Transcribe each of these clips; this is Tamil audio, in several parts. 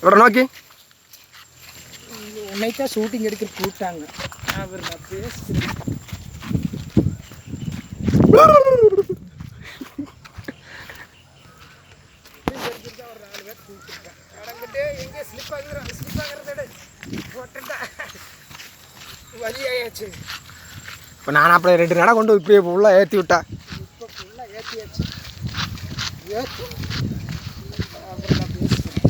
அவரை நோக்கி உன்னைத்தான் ஷூட்டிங் எடுக்க கூப்பிட்டாங்க. அவர் நான் பேசுகிறேன். எங்கே ஸ்லிப் ஆகுறது வழியாயாச்சு. இப்போ நான் அப்படியே 2 நடை கொண்டு இப்படியே ஃபுல்லாக ஏற்றி விட்டா. இப்போ ஃபுல்லாக ஏற்றியாச்சு. ஏற்றி அப்புறம் நான் பேசுகிறேன்.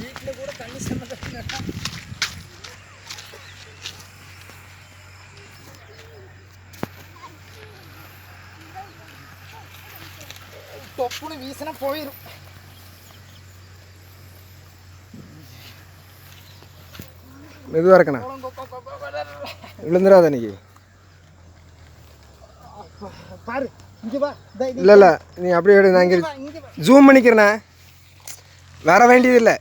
வீட்டில் கூட தண்ணி சம்மந்தம் தொப்புன்னு வீசினா போயிடும். மெதுவாக இருக்கண்ணா, விழுந்துடாத இன்னைக்கு. பாரு இங்கே வா. இல்லை இல்லை நீ அப்படியே எடு, நான் இங்கே ஜூம் பண்ணிக்கிறேண்ணே, வர வேண்டியதில்லை.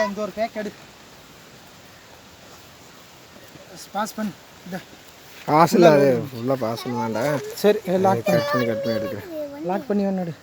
இந்த ஒரு பேக் எடு. பாஸ் பண்ணு. இந்த பாஸ் இல்லை, அது ஃபுல்லாக பாஸ் பண்ண வேண்டாம். சரி லாக் பண்ணி எடுக்கிறேன். லாக் பண்ணி ஒன்று எடு.